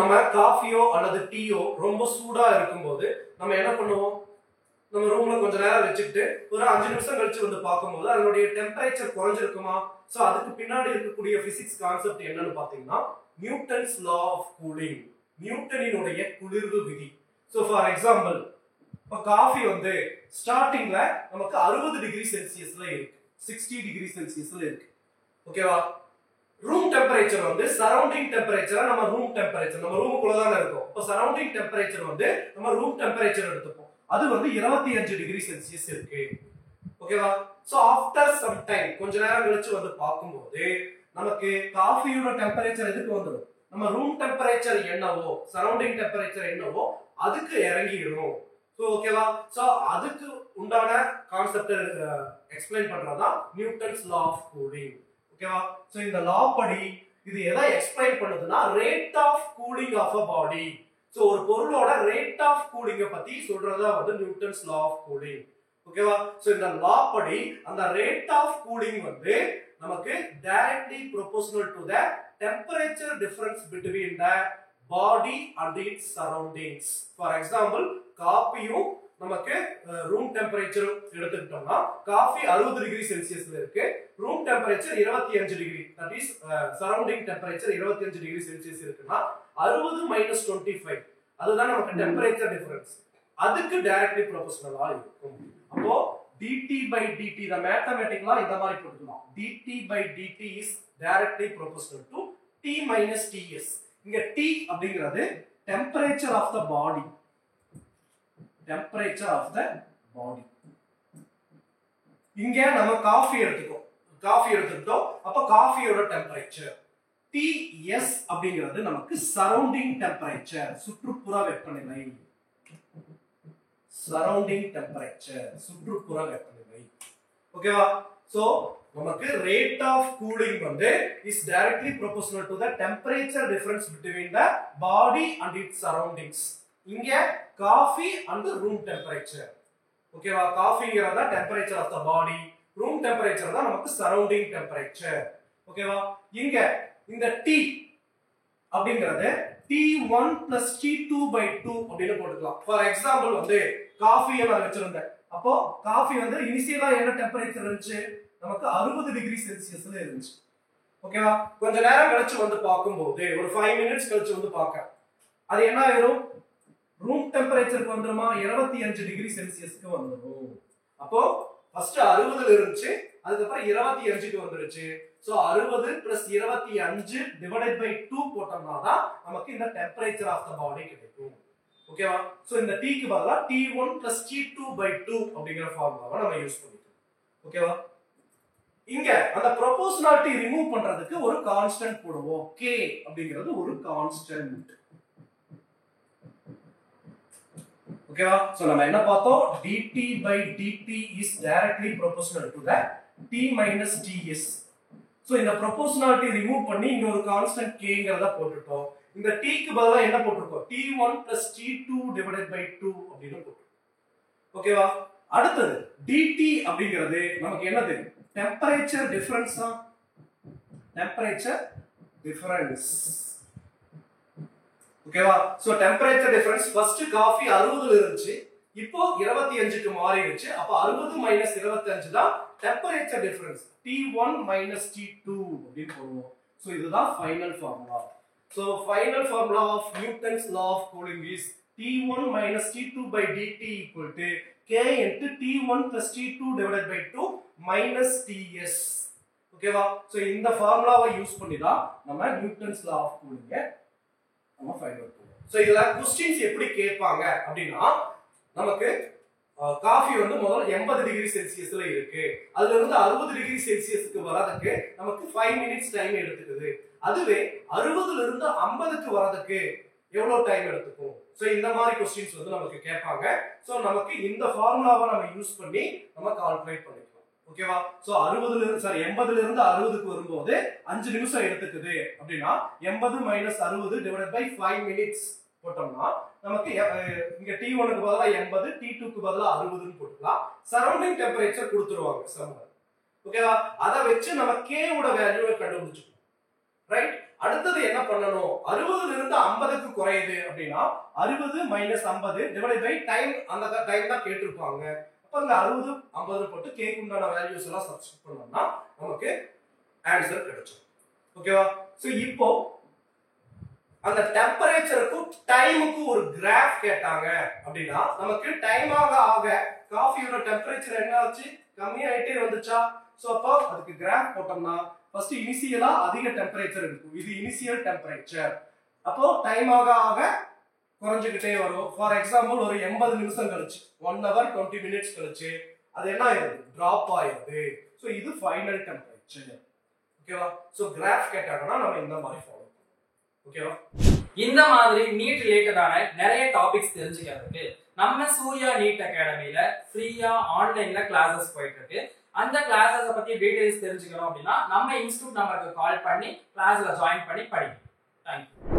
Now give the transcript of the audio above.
நம்ம காஃபியோ அல்லது டீயோ ரொம்ப சூடா இருக்கும்போது நம்ம என்ன பண்ணுவோம்? நம்ம ரூம்ல கொஞ்ச நேரம் வச்சுட்டு ஒரு 5 நிமிஷம் கழிச்சு வந்து பார்க்கும்போது அதனுடைய டெம்பரேச்சர் குறைஞ்சிருக்குமா? சோ அதுக்கு பின்னாடி இருக்கக்கூடிய பிசிக்ஸ் கான்செப்ட் என்னன்னு பாத்தீங்கன்னா நியூட்டன்ஸ் லா ஆஃப் கூலிங், நியூட்டனினுடைய குளிர்வு விதி. சோ ஃபார் எக்ஸாம்பிள், இப்ப காஃபி வந்து ஸ்டார்டிங்ல நமக்கு 60 டிகிரி செல்சியஸ்ல இருக்கு, 60 டிகிரி செல்சியஸ்ல இருக்கு. ஓகேவா? ரூம் டெம்பரேச்சர் வந்து சரௌண்டிங் டெம்பரேச்சர், நம்ம ரூம் டெம்பரேச்சர் நம்ம ரூமுக்குள்ள தான் இருக்கும். இப்போ சரௌண்டிங் டெம்பரேச்சர் வந்து நம்ம ரூம் டெம்பரேச்சர் எடுத்துப்போம். அது வந்து 25 டிகிரி செல்சியஸ் இருக்கு. ஓகேவா? சோ ஆஃப்டர் சம் டைம் கொஞ்ச நேரம் கழிச்சு வந்து பார்க்கும்போது நமக்கு காஃபியோட டெம்பரேச்சர் எதுக்கு வந்துடும்? நம்ம ரூம் டெம்பரேச்சர் என்னவோ, சரௌண்டிங் டெம்பரேச்சர் என்னவோ அதுக்கு இறங்கிடும். சோ ஓகேவா? சோ அதுக்கு உண்டான கான்செப்ட் எக்ஸ்பிளைன் பண்றதா நியூட்டன்ஸ் லா ஆஃப் கூலிங். ஓகேவா? சோ இந்த லா படி இது எதை எக்ஸ்பிளைன் பண்ணுதுன்னா rate of cooling of a body. So ஒரு பொருளோட ரேட் ஆஃப் கூலிங்க பத்தி சொல்றதா வந்து நியூட்டன்ஸ் லா ஆஃப் கூலிங். ஓகேவா? சோ இந்த லா படி அந்த ரேட் ஆஃப் கூலிங் வந்து நமக்கு directly proportional to the temperature difference between the body and its surroundings. For example, காஃபியும் நமக்கு ரூம் டெம்பரேச்சர் எடுத்துக்கிட்டோம்னா காஃபி 60 டிகிரி செல்சியஸ்ல இருக்கு, room temperature 25 degree, that is surrounding temperature 25 degree Celsius இருக்குன்னா 60 மைனஸ் 25 அதுதான் நமக்கு டெம்பரேச்சர் டிஃபரன்ஸ். அதுக்கு டைரக்ட்லி ப்ரொபோர்ஷனலா இருக்கும். அப்போ dt by dt the mathematically இந்த மாதிரி போட்டுக்கலாம். dt by dt is directly proportional to t minus ts. இங்க t அப்படிங்கிறது temperature of the body, temperature of the body. இங்க நம்ம காஃபி எடுத்துக்கிட்டோம். அப்ப காஃபியோட டெம்பரேச்சர் Ts அப்படிங்கிறது நமக்கு சரௌண்டிங் டெம்பரேச்சர், சுற்றுப்புற வெப்பநிலை. சரௌண்டிங் டெம்பரேச்சர், சுற்றுப்புற வெப்பநிலை. ஓகேவா? சோ நமக்கு ரேட் ஆஃப் கூலிங் வந்து is directly proportional to the temperature difference between the body and its surroundings. இங்க காஃபி அண்ட் ரூம் டெம்பரேச்சர். ஓகேவா? காஃபிங்கிறதா temperature of the body, room temperature தான் நமக்கு சரௌண்டிங் டெம்பரேச்சர். ஓகேவா? இங்க இந்த T அப்படிங்கிறது T1 plus T2 by 2 அப்படின்னு போட்டுக்கலாம். ஃபார் எக்ஸாம்பிள் வந்து காஃபியை நான் வச்சிருந்தேன். அப்போ காஃபி வந்து இனிஷியலா என்ன டெம்பரேச்சர் இருந்துச்சு? நமக்கு 60 டிகிரி செல்சியஸ்ல இருந்துச்சு. ஓகேவா? கொஞ்ச நேரம் கழிச்சு வந்து பார்க்கும்போது ஒரு 5 மினிட்ஸ் கழிச்சு வந்து பார்க்க அது என்ன ஆயிரும்? ரூம் டெம்பரேச்சருக்கு வந்துருமா? 25 டிகிரி செல்சியஸ்க்கு வந்துரும். அப்போ ஃபர்ஸ்ட் 60ல இருந்துச்சு, அதுக்கப்புறம் 25க்கு வந்துருச்சு. சோ 60 plus 25 divided by 2 போட்டோம்னா தான் நமக்கு இந்த டெம்பரேச்சர் ஆஃப் த பாடி கிடைக்கும். ஓகேவா? சோ இந்த t க்கு பதிலா T1 plus T2 by 2 அப்படிங்கற ஃபார்முலாவை நம்ம யூஸ் பண்ணிக்கலாம். ஓகேவா? இங்க அந்த ப்ரொபோர்ஷனாலிட்டி ரிமூவ் பண்றதுக்கு ஒரு கான்ஸ்டன்ட் போடுவோம். k அப்படிங்கிறது ஒரு கான்ஸ்டன்ட். ஓகேவா? சோ நம்ம என்ன பார்த்தோம்? dt by dt is directly proportional to the t minus ts. So இந்த ப்ரொபோர்ஷனாலிட்டி ரிமூவ் பண்ணி இங்க ஒரு கான்ஸ்டன்ட் kங்கறத போட்டுட்டோம். இந்த t க்கு பதிலா என்ன போட்டுருக்கோம்? T1 plus T2 divided by 2 அப்படினு போட்டுருக்கோம். ஓகேவா? அடுத்து dt அப்படிங்கிறது நமக்கு என்னது? டெம்பரேச்சர் டிஃபரன்ஸ் தான். Temperature difference. ஓகேவா? So temperature difference first coffee 60ல இருந்துச்சு, இப்போ 25க்கு மாறிடுச்சு. அப்ப 60 மைனஸ் 25 தான் temperature difference. T1 minus T2 அப்படினு போடுவோம். சோ இதுதான் final formula. So final formula of Newton's law of cooling is T1 minus T2 by dt equal to k into T1 plus T2 divided by 2 minus Ts. ஓகேவா? So இந்த ஃபார்முலாவை use பண்ணி தான் நம்ம Newton's law of கூலிங்க நம்ம find out பண்ணுவோம். So இதுல questions எப்படி கேட்பாங்க அப்படினா நமக்கு காஃபி வந்து முதல்ல 80 டிகிரி செல்சியஸ்ல இருக்கு, அதுல இருந்து 60 டிகிரி செல்சியஸ்க்கு வரதுக்கு நமக்கு 5 மினிட்ஸ் டைம் எடுத்துக்குது. அதுவே 60ல இருந்து 50க்கு வரதுக்கு எவ்வளவு டைம் எடுத்துக்கும்? சோ இந்த மாதிரி क्वेश्चंस வந்து நமக்கு கேட்பாங்க. சோ நமக்கு இந்த ஃபார்முலாவை நம்ம யூஸ் பண்ணி நம்ம கால்குலேட் பண்ணிக்கலாம். ஓகேவா? சோ 80ல இருந்து 60க்கு வரும்போது 5 நிமிஷம் எடுத்துக்குது அப்படினா 80 minus 60 divided by 5 minutes போட்டோம்னா நமக்கு இங்க T1 க்கு பதிலா 80, T2 க்கு பதிலா 60 ன்னு போட்டுக்கலாம். சரௌண்டிங் டெம்பரேச்சர் கொடுத்துருவாங்க சம்மர். ஓகேவா? அத வெச்சு நம்ம k ஓட வேல்யூவை கண்டுபிடிச்சுக்கலாம். ரைட்? அடுத்தது என்ன பண்ணணும், 60ல இருந்து 50க்கு குறையுது அப்படின்னா 60 மைனஸ் 50 டிவைட் பை டைம், அந்த டைம் தான் கேட்டிருப்பாங்க. அப்ப அந்த 60 50 போட்டு கேக்கு உண்டான வேல்யூஸ் எல்லாம் சப்ஸ்டிட்யூட் பண்ணோம்னா நமக்கு ஆன்சர் கிடைச்சிடும். ஓகேவா? சோ இப்போ அந்த டெம்பரேச்சருக்கும் டைமுக்கும் ஒரு கிராஃப் கேட்டாங்க அப்படின்னா நமக்கு டைம் ஆக ஆக காஃபியோட டெம்பரேச்சர் என்ன ஆச்சு, கம்மியாயிட்டே வந்துச்சா? சோ அப்போ அதுக்கு கிராஃப் போட்டோம்னா ஃபர்ஸ்ட் இனிஷியலா அதிக டெம்பரேச்சர் இருக்கும், இது இனிஷியல் டெம்பரேச்சர். அப்போ டைம் ஆக ஆக குறைஞ்சிக்கிட்டே வரும். ஃபார் எக்ஸாம்பிள் ஒரு 80 நிமிஷம் கழிச்சு 1 hour 20 minutes கழிச்சு அது என்ன ஆயிருது, டிராப் ஆயிருது. சோ இது ஃபைனல் டெம்பரேச்சர். ஓகேவா? சோ கிராஃப் கேட்டாங்கன்னா நம்ம இந்த மாதிரி ஃபாலோ பண்ணணும். ஓகேவா? இந்த மாதிரி நீட் ரிலேட்டடான நிறைய டாபிக்ஸ் தெரிஞ்சுக்கிறதுக்கு நம்ம சூர்யா நீட் அகாடமில ஃப்ரீயா ஆன்லைன்ல கிளாஸஸ் போயிட்டு இருக்கு. அந்த கிளாஸஸ் பத்தி டீடைல்ஸ் தெரிஞ்சுக்கணும் அப்படின்னா நம்ம இன்ஸ்டிடியூட் நம்பருக்கு கால் பண்ணி கிளாஸ்ல ஜாயின் பண்ணி படிங்க. தேங்க்யூ.